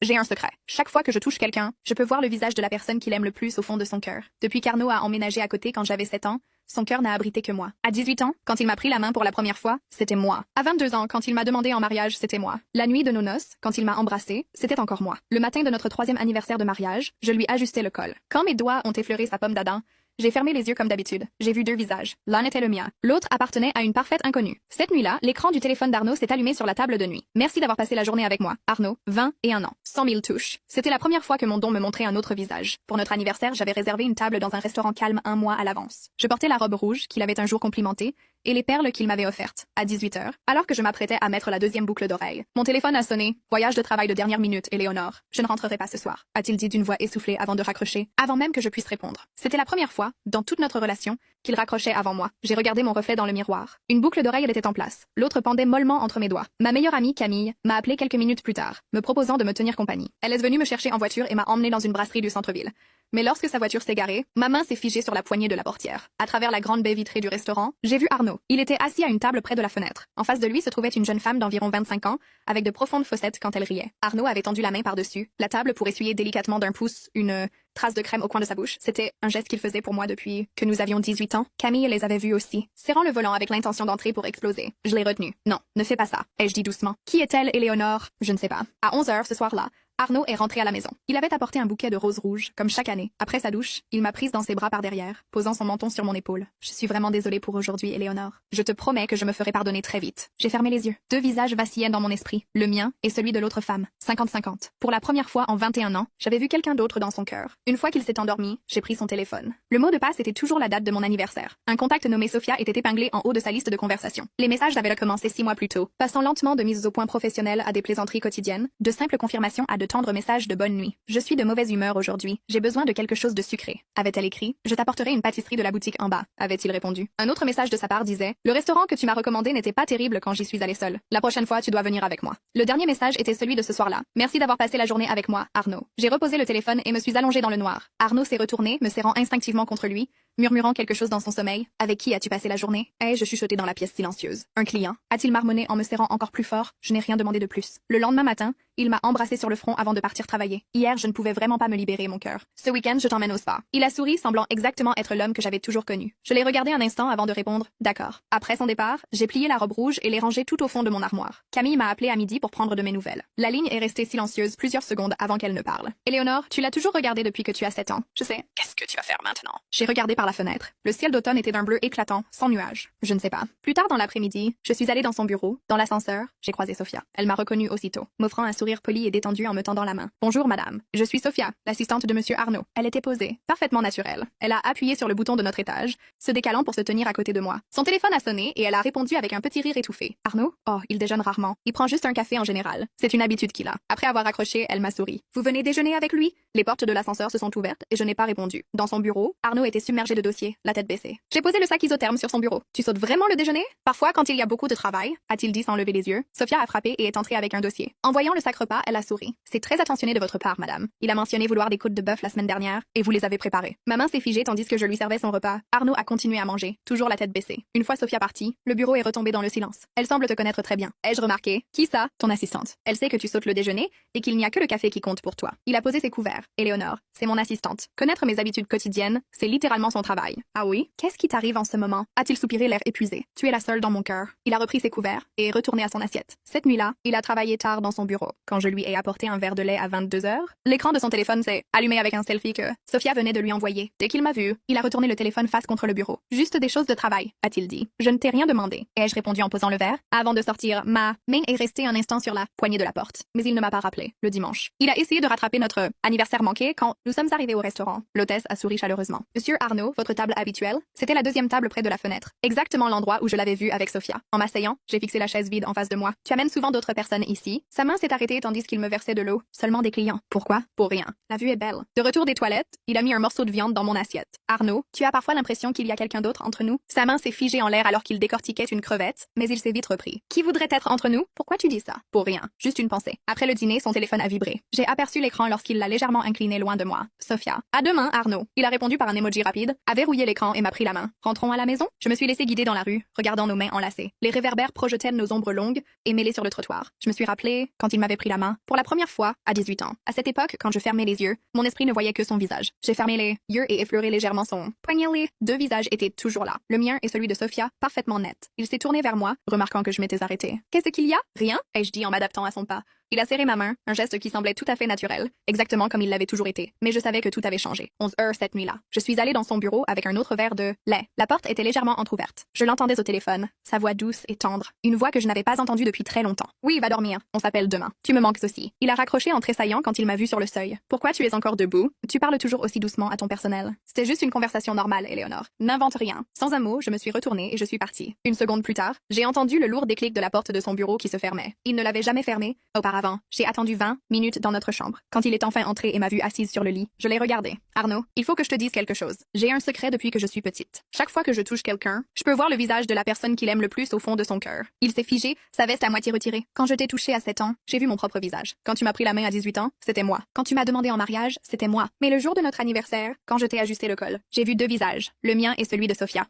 J'ai un secret. Chaque fois que je touche quelqu'un, je peux voir le visage de la personne qu'il aime le plus au fond de son cœur. Depuis qu'Arnaud a emménagé à côté quand j'avais 7 ans, son cœur n'a abrité que moi. À 18 ans, quand il m'a pris la main pour la première fois, c'était moi. À 22 ans, quand il m'a demandé en mariage, c'était moi. La nuit de nos noces, quand il m'a embrassée, c'était encore moi. Le matin de notre 3e anniversaire de mariage, je lui ajustais le col. Quand mes doigts ont effleuré sa pomme d'Adam, j'ai fermé les yeux comme d'habitude. J'ai vu 2 visages. L'un était le mien. L'autre appartenait à une parfaite inconnue. Cette nuit-là, l'écran du téléphone d'Arnaud s'est allumé sur la table de nuit. Merci d'avoir passé la journée avec moi. Arnaud, 21 ans. 100 000 touches. C'était la première fois que mon don me montrait un autre visage. Pour notre anniversaire, j'avais réservé une table dans un restaurant calme 1 mois à l'avance. Je portais la robe rouge qu'il avait un jour complimentée et les perles qu'il m'avait offertes. À 18 h, alors que je m'apprêtais à mettre la 2e boucle d'oreille. Mon téléphone a sonné. Voyage de travail de dernière minute, Éléonore. Je ne rentrerai pas ce soir, a-t-il dit d'une voix essoufflée avant de raccrocher, avant même que je puisse répondre. C'était la première fois, dans toute notre relation, qu'il raccrochait avant moi. J'ai regardé mon reflet dans le miroir. Une boucle d'oreille était en place. L'autre pendait mollement entre mes doigts. Ma meilleure amie, Camille, m'a appelé quelques minutes plus tard, me proposant de me tenir compagnie. Elle est venue me chercher en voiture et m'a emmenée dans une brasserie du centre-ville. Mais lorsque sa voiture s'est garée, ma main s'est figée sur la poignée de la portière. À travers la grande baie vitrée du restaurant, j'ai vu Arnaud. Il était assis à une table près de la fenêtre. En face de lui se trouvait une jeune femme d'environ 25 ans, avec de profondes fossettes quand elle riait. Arnaud avait tendu la main par-dessus la table pour essuyer délicatement d'un pouce une trace de crème au coin de sa bouche. C'était un geste qu'il faisait pour moi depuis que nous avions 18 ans. Camille les avait vus aussi, serrant le volant avec l'intention d'entrer pour exploser. Je l'ai retenu. Non, ne fais pas ça, ai-je dit doucement. Qui est-elle, Éléonore? Je ne sais pas. À 11 h ce soir-là, Arnaud est rentré à la maison. Il avait apporté un bouquet de roses rouges, comme chaque année. Après sa douche, il m'a prise dans ses bras par derrière, posant son menton sur mon épaule. Je suis vraiment désolée pour aujourd'hui, Éléonore. Je te promets que je me ferai pardonner très vite. J'ai fermé les yeux. 2 visages vacillaient dans mon esprit, le mien et celui de l'autre femme. 50-50. Pour la première fois en 21 ans, j'avais vu quelqu'un d'autre dans son cœur. Une fois qu'il s'est endormi, j'ai pris son téléphone. Le mot de passe était toujours la date de mon anniversaire. Un contact nommé Sophia était épinglé en haut de sa liste de conversations. Les messages avaient recommencé 6 mois plus tôt, passant lentement de mises au point professionnelles à des plaisanteries quotidiennes, de simples confirmations à de tendres messages de bonne nuit. Je suis de mauvaise humeur aujourd'hui. J'ai besoin de quelque chose de sucré. Avait-elle écrit? Je t'apporterai une pâtisserie de la boutique en bas. Avait-il répondu? Un autre message de sa part disait: le restaurant que tu m'as recommandé n'était pas terrible quand j'y suis allée seule. La prochaine fois, tu dois venir avec moi. Le dernier message était celui de ce soir-là. Merci d'avoir passé la journée avec moi, Arnaud. J'ai reposé le téléphone et me suis allongée dans le noir. Arnaud s'est retourné, me serrant instinctivement contre lui, murmurant quelque chose dans son sommeil. Avec qui as-tu passé la journée? Ai-je chuchoté dans la pièce silencieuse. Un client. A-t-il marmonné en me serrant encore plus fort? Je n'ai rien demandé de plus. Le lendemain matin, il m'a embrassé sur le front avant de partir travailler. Hier, je ne pouvais vraiment pas me libérer, mon cœur. Ce week-end, je t'emmène au spa. Il a souri, semblant exactement être l'homme que j'avais toujours connu. Je l'ai regardé un instant avant de répondre « D'accord ». Après son départ, j'ai plié la robe rouge et l'ai rangée tout au fond de mon armoire. Camille m'a appelé à midi pour prendre de mes nouvelles. La ligne est restée silencieuse plusieurs secondes avant qu'elle ne parle. Éléonore, tu l'as toujours regardé depuis que tu as 7 ans. Je sais. Qu'est-ce que tu vas faire maintenant? J'ai regardé par la fenêtre. Le ciel d'automne était d'un bleu éclatant, sans nuages. Je ne sais pas. Plus tard dans l'après-midi, je suis allée dans son bureau. Dans l'ascenseur, j'ai croisé Sophia. Elle m'a reconnue aussitôt, m'offrant un sourire poli et détendu en me tendant la main. Bonjour, madame. Je suis Sophia, l'assistante de monsieur Arnaud. Elle était posée, parfaitement naturelle. Elle a appuyé sur le bouton de notre étage, se décalant pour se tenir à côté de moi. Son téléphone a sonné et elle a répondu avec un petit rire étouffé. Arnaud? Oh, il déjeune rarement. Il prend juste un café en général. C'est une habitude qu'il a. Après avoir accroché, elle m'a souri. Vous venez déjeuner avec lui? Les portes de l'ascenseur se sont ouvertes et je n'ai pas répondu. Dans son bureau, Arnaud était submergé de dossiers, la tête baissée. J'ai posé le sac isotherme sur son bureau. Tu sautes vraiment le déjeuner? Parfois, quand il y a beaucoup de travail, a-t-il dit sans lever les yeux. Sophia a frappé et est entrée avec un dossier. En voyant le sac repas, elle a souri. C'est très attentionné de votre part, madame. Il a mentionné vouloir des côtes de bœuf la semaine dernière et vous les avez préparées. Ma main s'est figée tandis que je lui servais son repas. Arnaud a continué à manger, toujours la tête baissée. Une fois Sophia partie, le bureau est retombé dans le silence. Elle semble te connaître très bien. Ai-je remarqué? Qui ça? Ton assistante. Elle sait que tu sautes le déjeuner et qu'il n'y a que le café qui compte pour toi. Il a posé ses couverts. Éléonore, c'est mon assistante. Connaître mes habitudes quotidiennes, c'est littéralement son travail. Ah oui? Qu'est-ce qui t'arrive en ce moment? A-t-il soupiré l'air épuisé? Tu es la seule dans mon cœur. Il a repris ses couverts et est retourné à son assiette. Cette nuit-là, il a travaillé tard dans son bureau. Quand je lui ai apporté un verre de lait à 22 h, l'écran de son téléphone s'est allumé avec un selfie que Sophia venait de lui envoyer. Dès qu'il m'a vu, il a retourné le téléphone face contre le bureau. Juste des choses de travail, a-t-il dit. Je ne t'ai rien demandé. Ai-je répondu en posant le verre? Avant de sortir, ma main est restée un instant sur la poignée de la porte. Mais il ne m'a pas rappelé. Le dimanche. Il a essayé de rattraper notre anniversaire manqué quand nous sommes arrivés au restaurant. L'hôtesse a souri chaleureusement. Monsieur Arnaud, votre table habituelle, c'était la 2e table près de la fenêtre. Exactement l'endroit où je l'avais vu avec Sophia. En m'asseyant, j'ai fixé la chaise vide en face de moi. Tu amènes souvent d'autres personnes ici. Sa main s'est arrêtée tandis qu'il me versait de l'eau. Seulement des clients. Pourquoi? Pour rien. La vue est belle. De retour des toilettes, il a mis un morceau de viande dans mon assiette. Arnaud, tu as parfois l'impression qu'il y a quelqu'un d'autre entre nous? Sa main s'est figée en l'air alors qu'il décortiquait une crevette, mais il s'est vite repris. Qui voudrait être entre nous? Pourquoi tu dis ça? Pour rien. Juste une pensée. Après le dîner, son téléphone a vibré. J'ai aperçu l'écran lorsqu'il l'a légèrement légèrement incliné loin de moi. Sophia. À demain, Arnaud. Il a répondu par un emoji rapide, a verrouillé l'écran et m'a pris la main. Rentrons à la maison? Je me suis laissé guider dans la rue, regardant nos mains enlacées. Les réverbères projetaient nos ombres longues et mêlées sur le trottoir. Je me suis rappelé quand il m'avait pris la main, pour la première fois, à 18 ans. À cette époque, quand je fermais les yeux, mon esprit ne voyait que son visage. J'ai fermé les yeux et effleuré légèrement son poignet. Les deux visages étaient toujours là. Le mien et celui de Sophia, parfaitement net. Il s'est tourné vers moi, remarquant que je m'étais arrêtée. Qu'est-ce qu'il y a? Rien, ai-je dit en m'adaptant à son pas. Il a serré ma main, un geste qui semblait tout à fait naturel, exactement comme il l'avait toujours été. Mais je savais que tout avait changé. 11 heures cette nuit-là. Je suis allée dans son bureau avec un autre verre de lait. La porte était légèrement entrouverte. Je l'entendais au téléphone, sa voix douce et tendre. Une voix que je n'avais pas entendue depuis très longtemps. Oui, va dormir. On s'appelle demain. Tu me manques aussi. Il a raccroché en tressaillant quand il m'a vu sur le seuil. Pourquoi tu es encore debout? Tu parles toujours aussi doucement à ton personnel. C'était juste une conversation normale, Éléonore. N'invente rien. Sans un mot, je me suis retournée et je suis partie. Une seconde plus tard, j'ai entendu le lourd déclic de la porte de son bureau qui se fermait. Il ne l'avait jamais fermée auparavant. J'ai attendu 20 minutes dans notre chambre. Quand il est enfin entré et m'a vue assise sur le lit, je l'ai regardé. Arnaud, il faut que je te dise quelque chose. J'ai un secret depuis que je suis petite. Chaque fois que je touche quelqu'un, je peux voir le visage de la personne qu'il aime le plus au fond de son cœur. Il s'est figé, sa veste à moitié retirée. Quand je t'ai touché à 7 ans, j'ai vu mon propre visage. Quand tu m'as pris la main à 18 ans, c'était moi. Quand tu m'as demandé en mariage, c'était moi. Mais le jour de notre anniversaire, quand je t'ai ajusté le col, j'ai vu deux visages, le mien et celui de Sophia.